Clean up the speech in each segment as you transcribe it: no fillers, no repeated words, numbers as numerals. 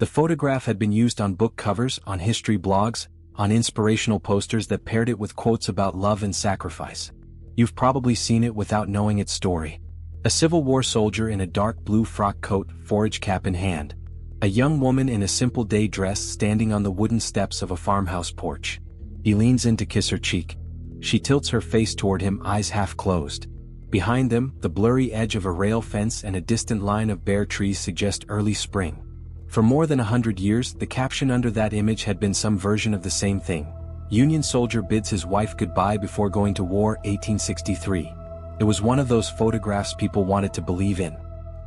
The photograph had been used on book covers, on history blogs, on inspirational posters that paired it with quotes about love and sacrifice. You've probably seen it without knowing its story. A Civil War soldier in a dark blue frock coat, forage cap in hand. A young woman in a simple day dress standing on the wooden steps of a farmhouse porch. He leans in to kiss her cheek. She tilts her face toward him, eyes half closed. Behind them, the blurry edge of a rail fence and a distant line of bare trees suggest early spring. For more than 100 years, the caption under that image had been some version of the same thing. Union soldier bids his wife goodbye before going to war, 1863. It was one of those photographs people wanted to believe in.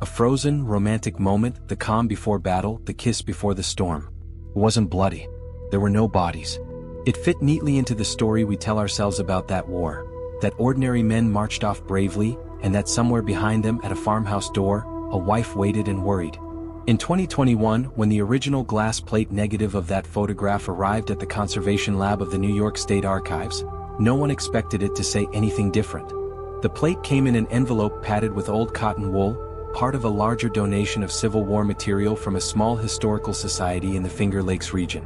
A frozen, romantic moment, the calm before battle, the kiss before the storm. It wasn't bloody. There were no bodies. It fit neatly into the story we tell ourselves about that war. That ordinary men marched off bravely, and that somewhere behind them at a farmhouse door, a wife waited and worried. In 2021, when the original glass plate negative of that photograph arrived at the conservation lab of the New York State Archives, no one expected it to say anything different. The plate came in an envelope padded with old cotton wool, part of a larger donation of Civil War material from a small historical society in the Finger Lakes region.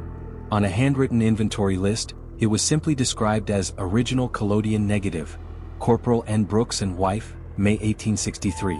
On a handwritten inventory list, it was simply described as Original Collodion Negative, Corporal N. Brooks and wife, May 1863.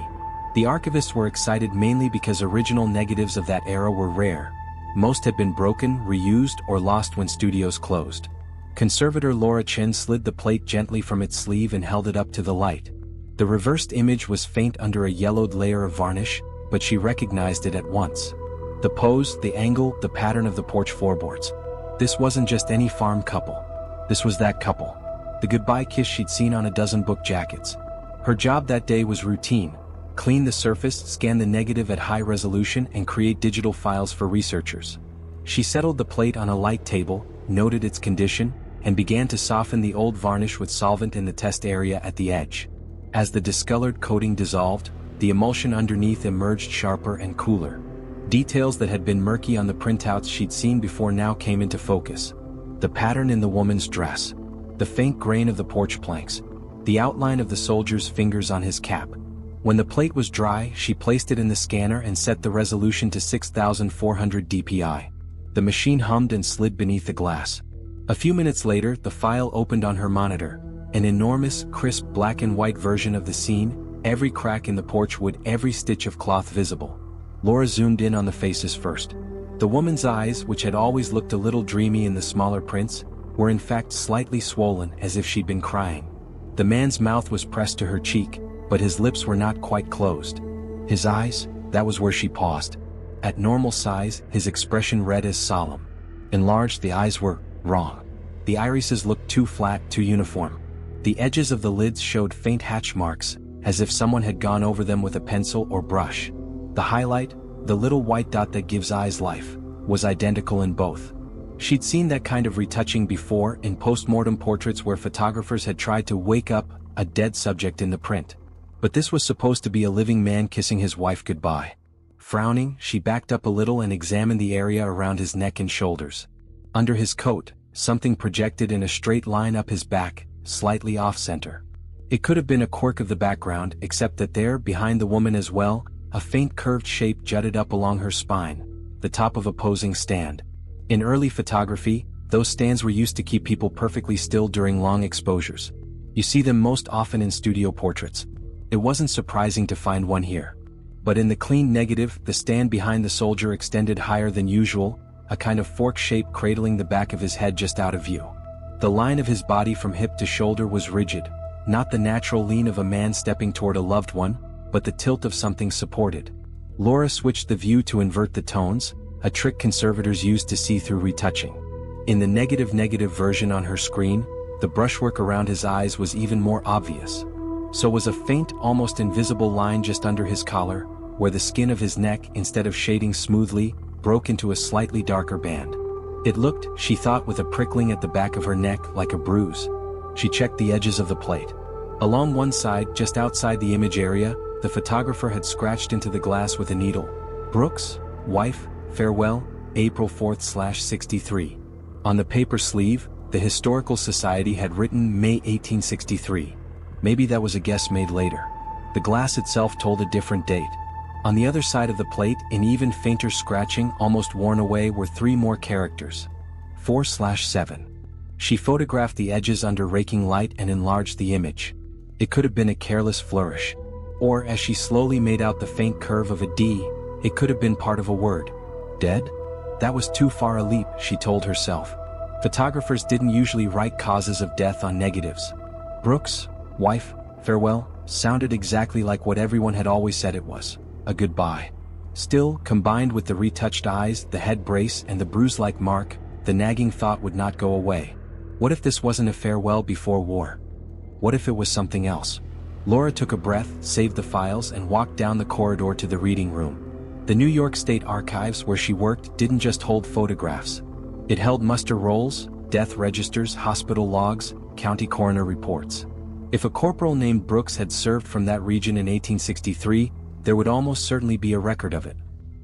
The archivists were excited mainly because original negatives of that era were rare. Most had been broken, reused, or lost when studios closed. Conservator Laura Chen slid the plate gently from its sleeve and held it up to the light. The reversed image was faint under a yellowed layer of varnish, but she recognized it at once. The pose, the angle, the pattern of the porch floorboards. This wasn't just any farm couple. This was that couple. The goodbye kiss she'd seen on a dozen book jackets. Her job that day was routine. Clean the surface, scan the negative at high resolution, and create digital files for researchers. She settled the plate on a light table, noted its condition, and began to soften the old varnish with solvent in the test area at the edge. As the discolored coating dissolved, the emulsion underneath emerged sharper and cooler. Details that had been murky on the printouts she'd seen before now came into focus. The pattern in the woman's dress. The faint grain of the porch planks. The outline of the soldier's fingers on his cap. When the plate was dry, she placed it in the scanner and set the resolution to 6,400 dpi. The machine hummed and slid beneath the glass. A few minutes later, the file opened on her monitor. An enormous, crisp black and white version of the scene, every crack in the porch wood, every stitch of cloth visible. Laura zoomed in on the faces first. The woman's eyes, which had always looked a little dreamy in the smaller prints, were in fact slightly swollen, as if she'd been crying. The man's mouth was pressed to her cheek, but his lips were not quite closed. His eyes, that was where she paused. At normal size, his expression read as solemn. Enlarged, the eyes were wrong. The irises looked too flat, too uniform. The edges of the lids showed faint hatch marks, as if someone had gone over them with a pencil or brush. The highlight, the little white dot that gives eyes life, was identical in both. She'd seen that kind of retouching before in post-mortem portraits where photographers had tried to wake up a dead subject in the print. But this was supposed to be a living man kissing his wife goodbye. Frowning, she backed up a little and examined the area around his neck and shoulders. Under his coat, something projected in a straight line up his back, slightly off-center. It could have been a quirk of the background, except that there, behind the woman as well, a faint curved shape jutted up along her spine, the top of a posing stand. In early photography, those stands were used to keep people perfectly still during long exposures. You see them most often in studio portraits. It wasn't surprising to find one here. But in the clean negative, the stand behind the soldier extended higher than usual, a kind of fork shape cradling the back of his head just out of view. The line of his body from hip to shoulder was rigid, not the natural lean of a man stepping toward a loved one, but the tilt of something supported. Laura switched the view to invert the tones, a trick conservators used to see through retouching. In the negative version on her screen, the brushwork around his eyes was even more obvious. So was a faint, almost invisible line just under his collar, where the skin of his neck, instead of shading smoothly, broke into a slightly darker band. It looked, she thought, with a prickling at the back of her neck, like a bruise. She checked the edges of the plate. Along one side, just outside the image area, the photographer had scratched into the glass with a needle. Brooks, wife, farewell, April 4th/63. On the paper sleeve, the Historical Society had written May 1863. Maybe that was a guess made later. The glass itself told a different date. On the other side of the plate, in even fainter scratching almost worn away, were 3 more characters. 4/7. She photographed the edges under raking light and enlarged the image. It could have been a careless flourish. Or, as she slowly made out the faint curve of a D, it could have been part of a word. Dead? That was too far a leap, she told herself. Photographers didn't usually write causes of death on negatives. Brooks, wife, farewell, sounded exactly like what everyone had always said it was. A goodbye. Still, combined with the retouched eyes, the head brace, and the bruise-like mark, the nagging thought would not go away. What if this wasn't a farewell before war? What if it was something else? Laura took a breath, saved the files, and walked down the corridor to the reading room. The New York State Archives where she worked didn't just hold photographs. It held muster rolls, death registers, hospital logs, county coroner reports. If a corporal named Brooks had served from that region in 1863, there would almost certainly be a record of it.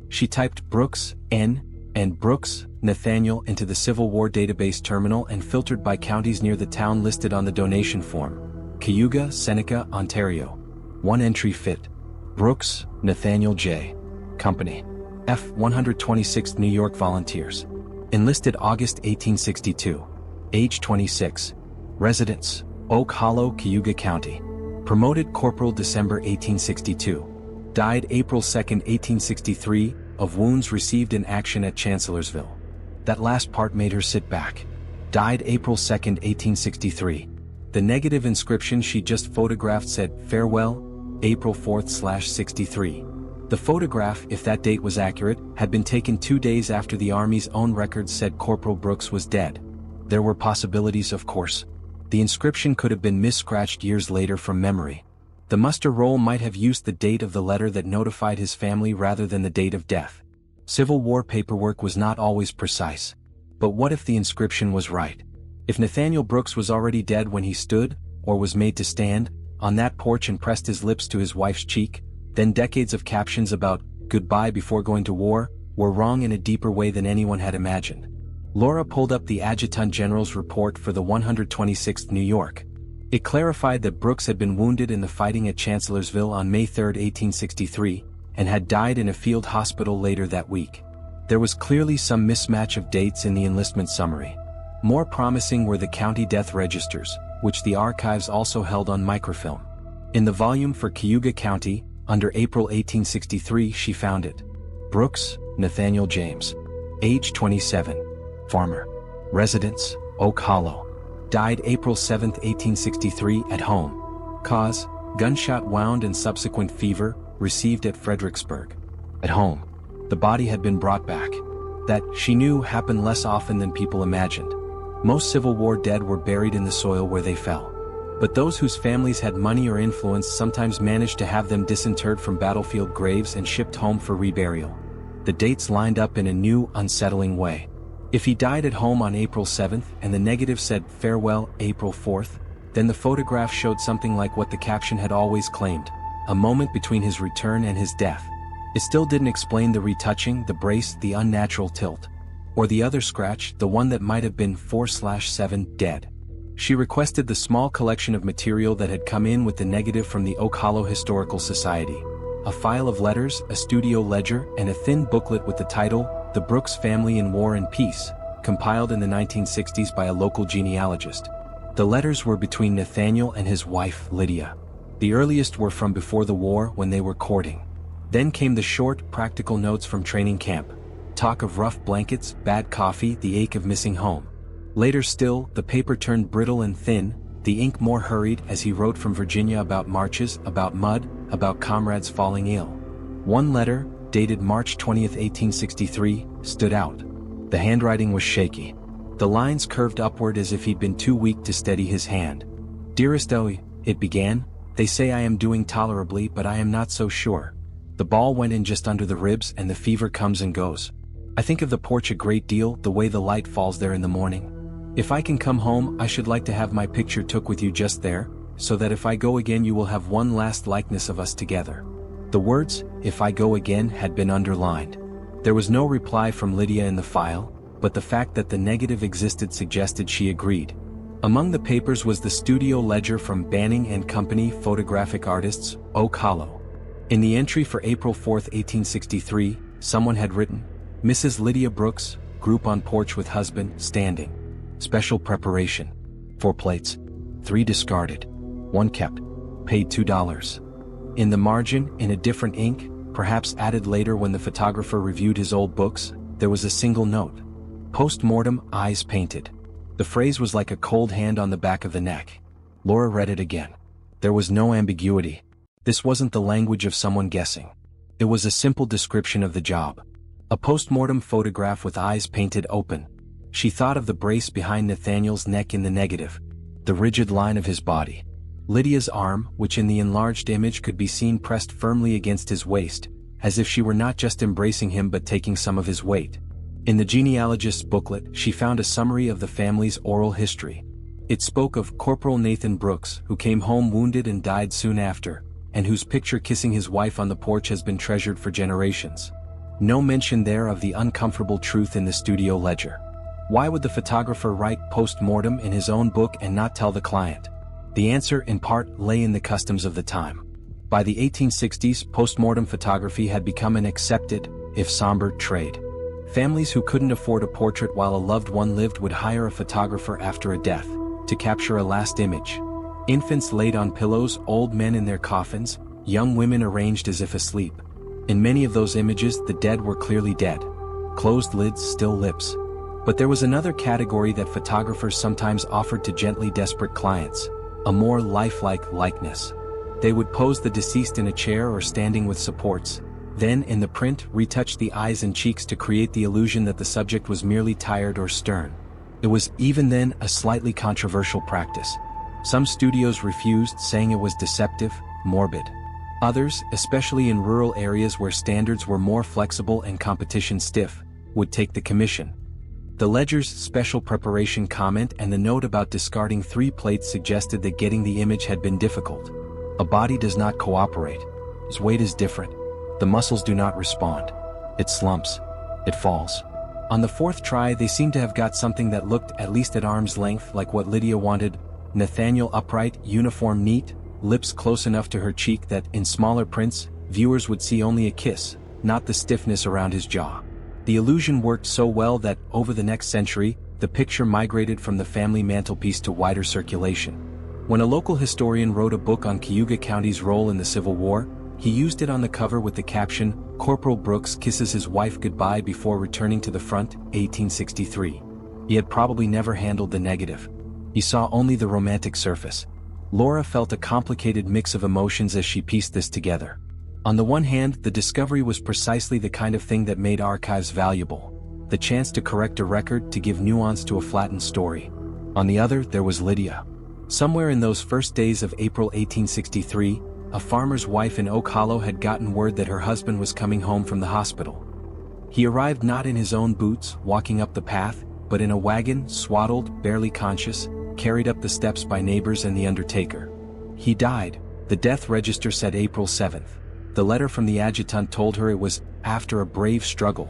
She typed Brooks, N, and Brooks, Nathaniel into the Civil War database terminal and filtered by counties near the town listed on the donation form. Cayuga, Seneca, Ontario. 1 entry fit. Brooks, Nathaniel J. Company. F. 126th New York Volunteers. Enlisted August 1862. Age 26. Residence, Oak Hollow, Cayuga County. Promoted Corporal December 1862. Died April 2, 1863, of wounds received in action at Chancellorsville. That last part made her sit back. Died April 2, 1863. The negative inscription she just photographed said, "Farewell, April 4/63. The photograph, if that date was accurate, had been taken 2 days after the Army's own records said Corporal Brooks was dead. There were possibilities, of course. The inscription could have been mis-scratched years later from memory. The muster roll might have used the date of the letter that notified his family rather than the date of death. Civil War paperwork was not always precise. But what if the inscription was right? If Nathaniel Brooks was already dead when he stood, or was made to stand, on that porch and pressed his lips to his wife's cheek, then decades of captions about goodbye before going to war were wrong in a deeper way than anyone had imagined. Laura pulled up the Adjutant General's report for the 126th New York. It clarified that Brooks had been wounded in the fighting at Chancellorsville on May 3, 1863, and had died in a field hospital later that week. There was clearly some mismatch of dates in the enlistment summary. More promising were the county death registers, which the archives also held on microfilm. In the volume for Cayuga County, under April 1863, she found it. Brooks, Nathaniel James. Age 27. Farmer. Residence, Oak Hollow. Died April 7, 1863, at home. Cause, gunshot wound and subsequent fever, received at Fredericksburg. At home. The body had been brought back. That, she knew, happened less often than people imagined. Most Civil War dead were buried in the soil where they fell. But those whose families had money or influence sometimes managed to have them disinterred from battlefield graves and shipped home for reburial. The dates lined up in a new, unsettling way. If he died at home on April 7th and the negative said farewell April 4th, then the photograph showed something like what the caption had always claimed, a moment between his return and his death. It still didn't explain the retouching, the brace, the unnatural tilt. Or the other scratch, the one that might have been 4/7 dead. She requested the small collection of material that had come in with the negative from the Oak Hollow Historical Society. A file of letters, a studio ledger, and a thin booklet with the title, The Brooks Family in War and Peace, compiled in the 1960s by a local genealogist. The letters were between Nathaniel and his wife, Lydia. The earliest were from before the war when they were courting. Then came the short, practical notes from training camp. Talk of rough blankets, bad coffee, the ache of missing home. Later still, the paper turned brittle and thin, the ink more hurried as he wrote from Virginia about marches, about mud, about comrades falling ill. One letter, dated March 20, 1863, stood out. The handwriting was shaky. The lines curved upward as if he'd been too weak to steady his hand. Dearest Owie, it began, they say I am doing tolerably but I am not so sure. The ball went in just under the ribs and the fever comes and goes. I think of the porch a great deal, the way the light falls there in the morning. If I can come home, I should like to have my picture took with you just there, so that if I go again you will have one last likeness of us together. The words, if I go again, had been underlined. There was no reply from Lydia in the file, but the fact that the negative existed suggested she agreed. Among the papers was the studio ledger from Banning and Company, photographic artists, Oak Hollow. In the entry for April 4, 1863, someone had written, Mrs. Lydia Brooks, group on porch with husband, standing. Special preparation. 4 plates. 3 discarded. 1 kept. Paid $2. In the margin, in a different ink, perhaps added later when the photographer reviewed his old books, there was a single note. Post-mortem, eyes painted. The phrase was like a cold hand on the back of the neck. Laura read it again. There was no ambiguity. This wasn't the language of someone guessing. It was a simple description of the job. A post-mortem photograph with eyes painted open. She thought of the brace behind Nathaniel's neck in the negative. The rigid line of his body. Lydia's arm, which in the enlarged image could be seen pressed firmly against his waist, as if she were not just embracing him but taking some of his weight. In the genealogist's booklet, she found a summary of the family's oral history. It spoke of Corporal Nathaniel Brooks, who came home wounded and died soon after, and whose picture kissing his wife on the porch has been treasured for generations. No mention there of the uncomfortable truth in the studio ledger. Why would the photographer write post-mortem in his own book and not tell the client? The answer, in part, lay in the customs of the time. By the 1860s, post-mortem photography had become an accepted, if somber, trade. Families who couldn't afford a portrait while a loved one lived would hire a photographer after a death, to capture a last image. Infants laid on pillows, old men in their coffins, young women arranged as if asleep. In many of those images, the dead were clearly dead. Closed lids, still lips. But there was another category that photographers sometimes offered to gently desperate clients, a more lifelike likeness. They would pose the deceased in a chair or standing with supports, then in the print retouch the eyes and cheeks to create the illusion that the subject was merely tired or stern. It was, even then, a slightly controversial practice. Some studios refused, saying it was deceptive, morbid. Others, especially in rural areas where standards were more flexible and competition stiff, would take the commission. The ledger's special preparation comment and the note about discarding 3 plates suggested that getting the image had been difficult. A body does not cooperate. Its weight is different. The muscles do not respond. It slumps. It falls. On the 4th try, they seemed to have got something that looked, at least at arm's length, like what Lydia wanted. Nathaniel upright, uniform, neat, lips close enough to her cheek that, in smaller prints, viewers would see only a kiss, not the stiffness around his jaw. The illusion worked so well that, over the next century, the picture migrated from the family mantelpiece to wider circulation. When a local historian wrote a book on Cayuga County's role in the Civil War, he used it on the cover with the caption, Corporal Brooks kisses his wife goodbye before returning to the front, 1863. He had probably never handled the negative. He saw only the romantic surface. Laura felt a complicated mix of emotions as she pieced this together. On the one hand, the discovery was precisely the kind of thing that made archives valuable. The chance to correct a record, to give nuance to a flattened story. On the other, there was Lydia. Somewhere in those first days of April 1863, a farmer's wife in Oak Hollow had gotten word that her husband was coming home from the hospital. He arrived not in his own boots, walking up the path, but in a wagon, swaddled, barely conscious, carried up the steps by neighbors and the undertaker. He died. The death register said April 7th. The letter from the adjutant told her it was after a brave struggle,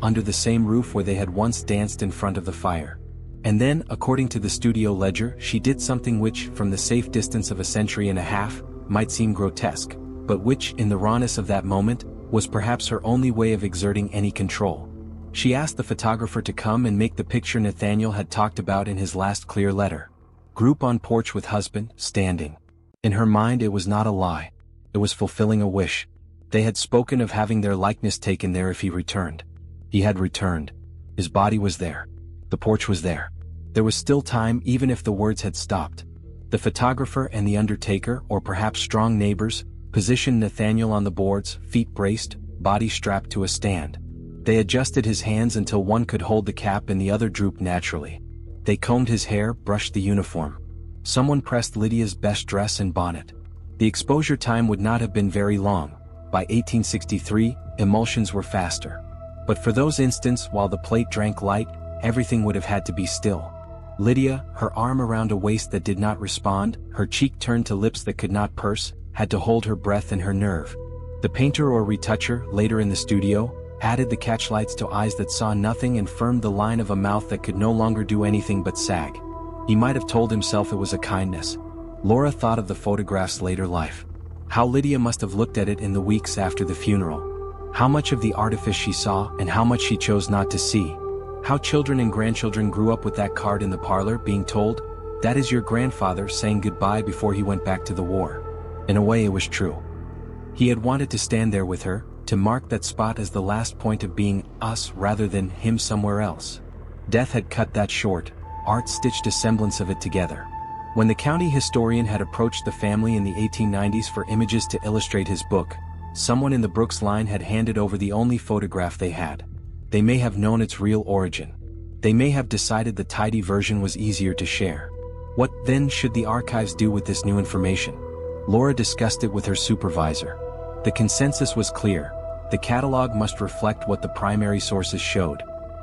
under the same roof where they had once danced in front of the fire. And then, according to the studio ledger, she did something which, from the safe distance of a century and a half, might seem grotesque, but which, in the rawness of that moment, was perhaps her only way of exerting any control. She asked the photographer to come and make the picture Nathaniel had talked about in his last clear letter. Group on porch with husband, standing. In her mind it was not a lie. It was fulfilling a wish. They had spoken of having their likeness taken there if he returned. He had returned. His body was there. The porch was there. There was still time even if the words had stopped. The photographer and the undertaker, or perhaps strong neighbors, positioned Nathaniel on the boards, feet braced, body strapped to a stand. They adjusted his hands until one could hold the cap and the other drooped naturally. They combed his hair, brushed the uniform. Someone pressed Lydia's best dress and bonnet. The exposure time would not have been very long. By 1863, emulsions were faster. But for those instants while the plate drank light, everything would have had to be still. Lydia, her arm around a waist that did not respond, her cheek turned to lips that could not purse, had to hold her breath and her nerve. The painter or retoucher, later in the studio, added the catchlights to eyes that saw nothing and firmed the line of a mouth that could no longer do anything but sag. He might have told himself it was a kindness. Laura thought of the photograph's later life. How Lydia must have looked at it in the weeks after the funeral. How much of the artifice she saw and how much she chose not to see. How children and grandchildren grew up with that card in the parlor being told, "That is your grandfather saying goodbye before he went back to the war." In a way it was true. He had wanted to stand there with her, to mark that spot as the last point of being us rather than him somewhere else. Death had cut that short. Art stitched a semblance of it together. When the county historian had approached the family in the 1890s for images to illustrate his book, someone in the Brooks line had handed over the only photograph they had. They may have known its real origin. They may have decided the tidy version was easier to share. What then should the archives do with this new information? Laura discussed it with her supervisor. The consensus was clear. The catalog must reflect what the primary sources showed.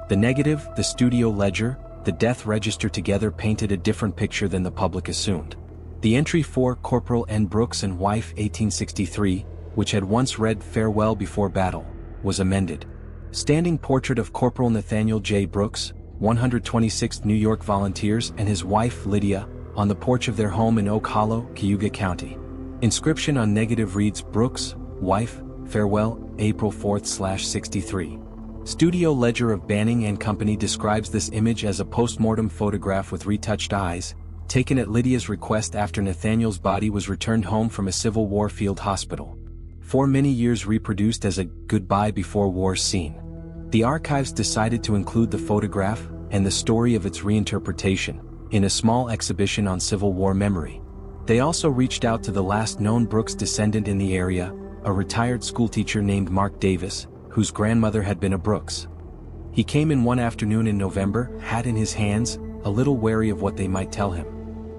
The negative, the studio ledger, the death register together painted a different picture than the public assumed. The entry for Corporal N. Brooks and wife 1863, which had once read "Farewell Before Battle," was amended. Standing portrait of Corporal Nathaniel J. Brooks, 126th New York Volunteers, and his wife Lydia, on the porch of their home in Oak Hollow, Cayuga County. Inscription on negative reads, "Brooks, wife, farewell, April 4th/63. Studio ledger of Banning and Company describes this image as a post-mortem photograph with retouched eyes, taken at Lydia's request after Nathaniel's body was returned home from a Civil War field hospital. For many years reproduced as a goodbye before war scene. The archives decided to include the photograph and the story of its reinterpretation in a small exhibition on Civil War memory. They also reached out to the last known Brooks descendant in the area, a retired schoolteacher named Mark Davis, whose grandmother had been a Brooks. He came in one afternoon in November, hat in his hands, a little wary of what they might tell him.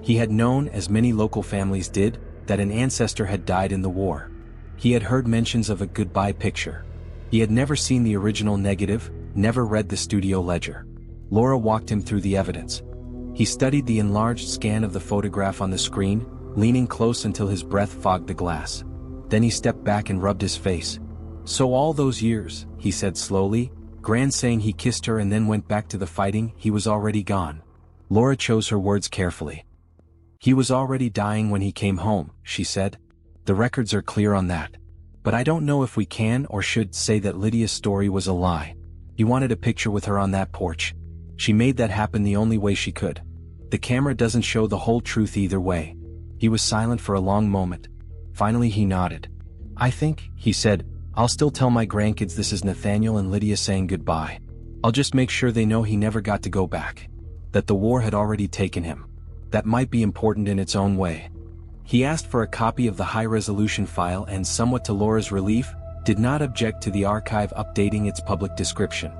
He had known, as many local families did, that an ancestor had died in the war. He had heard mentions of a goodbye picture. He had never seen the original negative, never read the studio ledger. Laura walked him through the evidence. He studied the enlarged scan of the photograph on the screen, leaning close until his breath fogged the glass. Then he stepped back and rubbed his face. "So all those years," he said slowly, Gran saying he kissed her and then went back to the fighting, he was already gone. Laura chose her words carefully. "He was already dying when he came home," she said. "The records are clear on that. But I don't know if we can or should say that Lydia's story was a lie. He wanted a picture with her on that porch. She made that happen the only way she could. The camera doesn't show the whole truth either way." He was silent for a long moment. Finally he nodded. "I think," he said, "I'll still tell my grandkids this is Nathaniel and Lydia saying goodbye. I'll just make sure they know he never got to go back. That the war had already taken him. That might be important in its own way." He asked for a copy of the high-resolution file and, somewhat to Laura's relief, did not object to the archive updating its public description.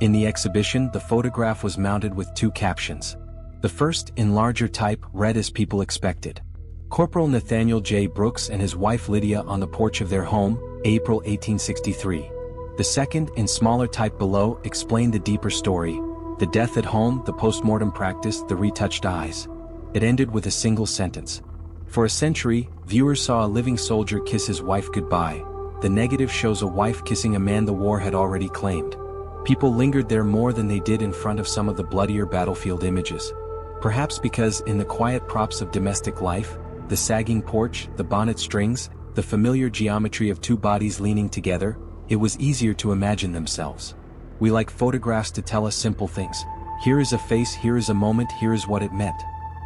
In the exhibition, the photograph was mounted with two captions. The first, in larger type, read as people expected. Corporal Nathaniel J. Brooks and his wife Lydia on the porch of their home, April 1863. The second, in smaller type below, explained the deeper story. The death at home, the post-mortem practice, the retouched eyes. It ended with a single sentence. For a century, viewers saw a living soldier kiss his wife goodbye. The negative shows a wife kissing a man the war had already claimed. People lingered there more than they did in front of some of the bloodier battlefield images. Perhaps because, in the quiet props of domestic life, the sagging porch, the bonnet strings, the familiar geometry of two bodies leaning together, it was easier to imagine themselves. We like photographs to tell us simple things. Here is a face, here is a moment, here is what it meant.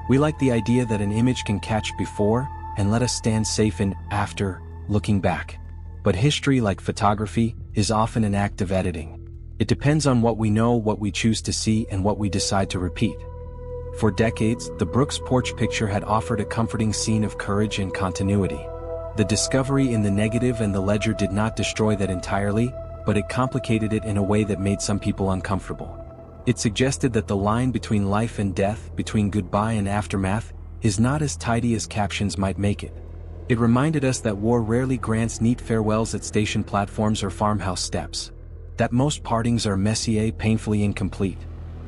We like the idea that an image can catch before, and let us stand safe in after, looking back. But history, like photography, is often an act of editing. It depends on what we know, what we choose to see, and what we decide to repeat. For decades, the Brooks porch picture had offered a comforting scene of courage and continuity. The discovery in the negative and the ledger did not destroy that entirely, but it complicated it in a way that made some people uncomfortable. It suggested that the line between life and death, between goodbye and aftermath, is not as tidy as captions might make it. It reminded us that war rarely grants neat farewells at station platforms or farmhouse steps. That most partings are messy, painfully incomplete.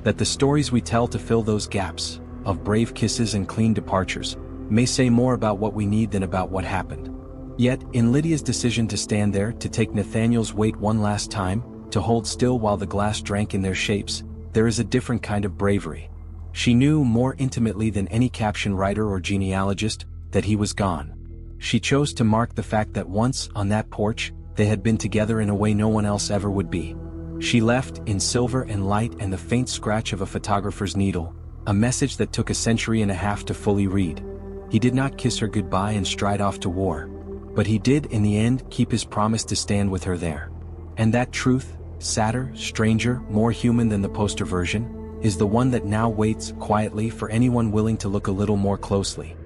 That the stories we tell to fill those gaps, of brave kisses and clean departures, may say more about what we need than about what happened. Yet, in Lydia's decision to stand there, to take Nathaniel's weight one last time, to hold still while the glass drank in their shapes, there is a different kind of bravery. She knew more intimately than any caption writer or genealogist that he was gone. She chose to mark the fact that once, on that porch, they had been together in a way no one else ever would be. She left, in silver and light and the faint scratch of a photographer's needle, a message that took a century and a half to fully read. He did not kiss her goodbye and stride off to war. But he did, in the end, keep his promise to stand with her there. And that truth, sadder, stranger, more human than the poster version, is the one that now waits quietly for anyone willing to look a little more closely.